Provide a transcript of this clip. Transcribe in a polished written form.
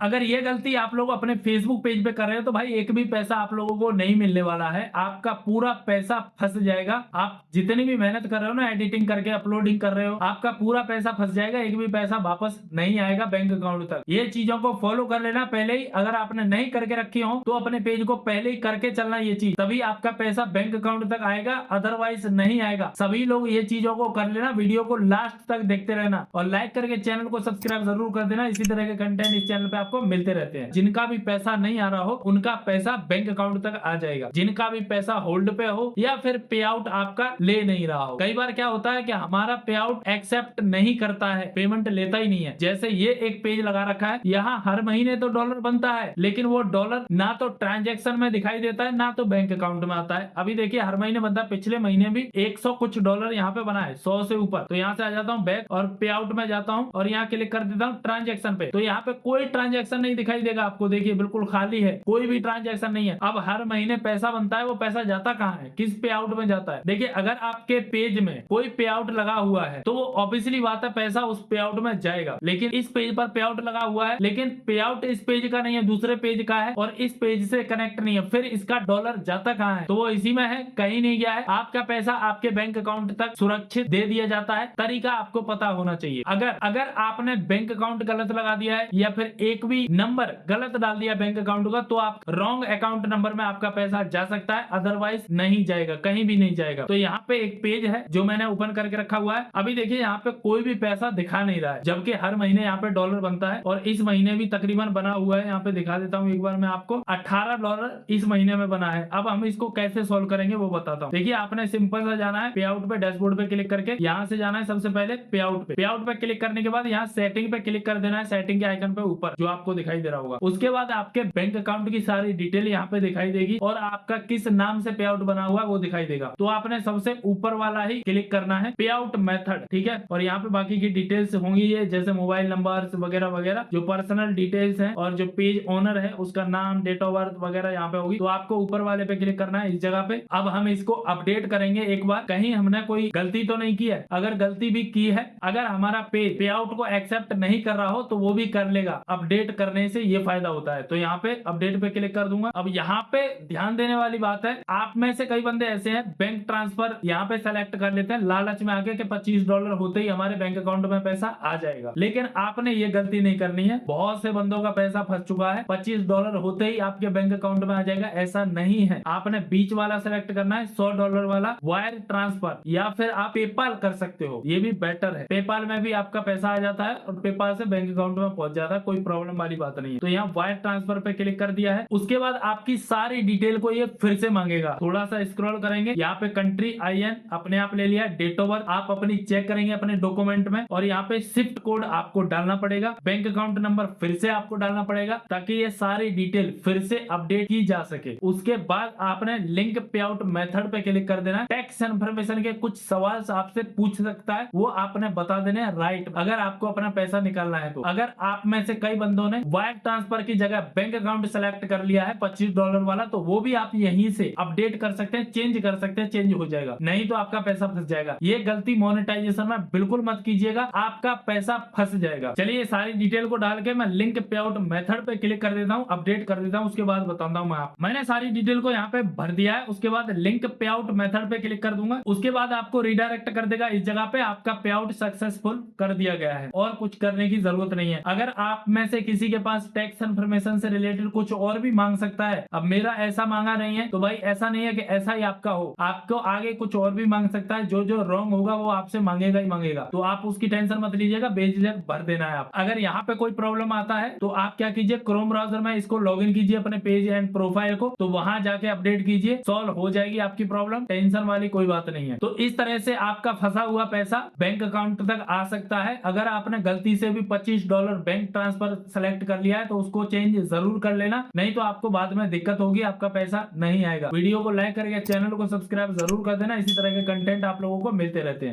अगर ये गलती आप लोग अपने फेसबुक पेज पे कर रहे हो तो भाई एक भी पैसा आप लोगों को नहीं मिलने वाला है, आपका पूरा पैसा फंस जाएगा। आप जितनी भी मेहनत कर रहे हो ना, एडिटिंग करके अपलोडिंग कर रहे हो, आपका पूरा पैसा फंस जाएगा, एक भी पैसा वापस नहीं आएगा बैंक अकाउंट तक। ये चीजों को फॉलो कर लेना पहले ही, अगर आपने नहीं करके रखी हो तो अपने पेज को पहले ही करके चलना ये चीज, तभी आपका पैसा बैंक अकाउंट तक आएगा, अदरवाइज नहीं आएगा। सभी लोग ये चीजों को कर लेना, वीडियो को लास्ट तक देखते रहना और लाइक करके चैनल को सब्सक्राइब जरूर कर देना। इसी तरह के कंटेंट इस चैनल पे आपको मिलते रहते हैं। जिनका भी पैसा नहीं आ रहा हो उनका पैसा बैंक अकाउंट तक आ जाएगा, जिनका भी पैसा होल्ड पे हो या फिर पे आउट आपका ले नहीं रहा हो। कई बार क्या होता है कि हमारा पे आउट एक्सेप्ट नहीं करता है, पेमेंट लेता ही नहीं है। जैसे ये एक पेज लगा रखा है, यहाँ हर महीने तो डॉलर बनता है, लेकिन वो डॉलर ना तो ट्रांजेक्शन में दिखाई देता है ना तो बैंक अकाउंट में आता है। अभी देखिए हर महीने बनता है, पिछले महीने भी 100 कुछ डॉलर यहाँ पे बना है, 100 से ऊपर। तो यहाँ से आ जाता हूँ बैक और पे आउट में जाता हूँ और यहाँ क्लिक कर देता हूँ ट्रांजेक्शन पे। तो यहाँ पे कोई ट्रांजेक्शन नहीं दिखाई देगा आपको, देखिए बिल्कुल खाली है, कोई भी ट्रांजेक्शन नहीं है। अब हर महीने पैसा बनता है, वो पैसा जाता कहाँ है, किस पे आउट में जाता है। देखिए अगर आपके पेज में कोई पे आउट लगा हुआ है तो वो ऑब्वियसली बात है पैसा उस पे आउट में जाएगा। लेकिन इस पेज पर पे आउट लगा हुआ है, लेकिन पे आउट इस पेज का नहीं है, दूसरे पेज का है और इस पेज से कनेक्ट नहीं है, फिर इसका डॉलर जाता कहाँ है, तो वो इसी में है, कहीं नहीं गया है। आपका पैसा आपके बैंक अकाउंट तक सुरक्षित दे दिया जाता है, तरीका आपको पता होना चाहिए। अगर आपने बैंक अकाउंट गलत लगा दिया है या फिर एक भी नंबर गलत डाल दिया बैंक अकाउंट का, तो आप रॉन्ग अकाउंट नंबर में आपका पैसा जा सकता है, अदरवाइज नहीं जाएगा, कहीं भी नहीं जाएगा। तो यहाँ पे एक पेज है जो मैंने ओपन करके रखा हुआ है। अभी देखिए यहाँ पे कोई भी पैसा दिखा नहीं रहा है, जबकि हर महीने यहाँ पे डॉलर बनता है और इस महीने भी तकरीबन बना हुआ है। यहाँ पे दिखा देता हूँ एक बार मैं आपको, 18 डॉलर इस महीने में बना है। अब हम इसको कैसे सोल्व करेंगे वो बताता हूँ। देखिए आपने सिंपल सा जाना है पे आउट पे, डैशबोर्ड पे क्लिक करके यहाँ से जाना है सबसे पहले पे आउट पे। पे आउट पे क्लिक करने के बाद यहाँ सेटिंग पे क्लिक कर देना है, सेटिंग के आइकन पे ऊपर जो आपको दिखाई दे रहा होगा। उसके बाद आपके बैंक अकाउंट की सारी डिटेल यहाँ पे दिखाई देगी और आपका किस नाम से पे आउट बना हुआ है वो दिखाई देगा। तो आपने सबसे ऊपर वाला ही क्लिक करना है, पे आउट मेथड, ठीक है। और यहाँ पे बाकी की डिटेल्स होंगी ये, जैसे मोबाइल नंबर वगैरह वगैरह, जो पर्सनल डिटेल्स है और जो पेज ओनर है उसका नाम, डेट ऑफ बर्थ वगैरह यहाँ पे होगी। तो आपको ऊपर वाले पे क्लिक करना है, इस जगह पे। अब हम इसको अपडेट करेंगे एक बार, कहीं हमने कोई गलती तो नहीं की है। अगर गलती भी की है, अगर हमारा पेज पे आउट को एक्सेप्ट नहीं कर रहा हो तो वो भी कर लेगा। अपडेट करने से ये फायदा होता है। तो यहाँ पे अपडेट पे क्लिक कर दूंगा। अब यहाँ पे ध्यान देने वाली बात है, आप में से कई बंदे ऐसे हैं बैंक ट्रांसफर यहाँ पे सेलेक्ट कर लेते हैं लालच में आके कि 25 डॉलर होते ही हमारे बैंक अकाउंट में पैसा आ जाएगा। लेकिन आपने ये गलती नहीं करनी है। बहुत से बंदों का पैसा फंस चुका है, 25 डॉलर होते ही आपके बैंक अकाउंट में आ जाएगा, ऐसा नहीं है। आपने बीच वाला सेलेक्ट करना है, 100 डॉलर वाला वायर ट्रांसफर, या फिर आप पेपाल कर सकते हो, ये भी बेटर है। पेपाल में भी आपका पैसा आ जाता है और पेपाल से बैंक अकाउंट में पहुंच जाता है, कोई प्रॉब्लम वाली बात नहीं है। तो यहाँ वायर ट्रांसफर पे क्लिक कर दिया है। उसके बाद आपकी सारी डिटेल को ये फिर से मांगेगा। थोड़ा सा स्क्रॉल करेंगे, यहाँ पे कंट्री IN अपने आप ले लिया, डेट ऑफ बर्थ आप अपनी चेक करेंगे अपने डॉक्यूमेंट में, और यहाँ पे शिफ्ट कोड आपको डालना पड़ेगा, बैंक अकाउंट नंबर फिर से आपको डालना पड़ेगा ताकि ये सारी डिटेल फिर से अपडेट की जा सके। उसके बाद आपने लिंक पे आउट मेथड पे क्लिक कर देना। टैक्स इन्फॉर्मेशन के कुछ सवाल आपसे पूछ सकता है, वो आपने बता देने राइट, अगर आपको अपना पैसा निकालना है तो। अगर आप में से कई बंदों ने वायर ट्रांसफर की जगह बैंक अकाउंट सेलेक्ट कर लिया है 25 डॉलर वाला, तो वो भी आप यहीं से अपडेट कर सकते हैं, चेंज कर सकते हैं, चेंज हो जाएगा, नहीं तो आपका पैसा फंस जाएगा। ये गलती मोनेटाइजेशन में बिल्कुल मत कीजिएगा, आपका पैसा फंस जाएगा। चलिए सारी डिटेल को डाल के मैं लिंक पे आउट मेथड पे क्लिक कर देता हूँ, अपडेट कर देता हूँ, उसके बाद बताता हूँ मैंने सारी डिटेल को यहाँ पे भर दिया है। उसके बाद लिंक पे आउट मेथड पे क्लिक कर दूंगा। उसके बाद आपको रिडायरेक्ट कर देगा इस जगह पे, आपका पे आउट सक्सेसफुल कर दिया गया है और कुछ करने की जरूरत नहीं है। अगर आप में से किसी के पास टैक्स इन्फॉर्मेशन से रिलेटेड कुछ और भी मांग सकता है, अब मेरा ऐसा मांगा नहीं है, तो भाई ऐसा नहीं है कि ऐसा ही आपका हो, आपको आगे कुछ और भी मांग सकता है। जो जो रॉन्ग होगा वो आपसे मांगेगा ही मांगेगा, तो आप उसकी टेंशन मत लीजिएगा, बेझिझक भर देना है आप। अगर यहाँ पे कोई प्रॉब्लम आता है तो आप क्या कीजिए, क्रोम ब्राउजर में इसको लॉग इन कीजिए अपने पेज एंड प्रोफाइल को, तो वहां जाके अपडेट कीजिए, सॉल्व हो जाएगी आपकी प्रॉब्लम, टेंशन वाली कोई बात नहीं है। तो इस तरह से आपका फंसा हुआ पैसा बैंक अकाउंट तक आ सकता है। अगर आपने गलती से भी 25 डॉलर बैंक ट्रांसफर सेलेक्ट कर लिया है तो उसको चेंज जरूर कर लेना, नहीं तो आपको बाद में दिक्कत होगी, आपका पैसा नहीं आएगा। वीडियो को लाइक करके चैनल को सब्सक्राइब जरूर कर देना, इसी तरह के कंटेंट आप लोगों को मिलते रहते हैं।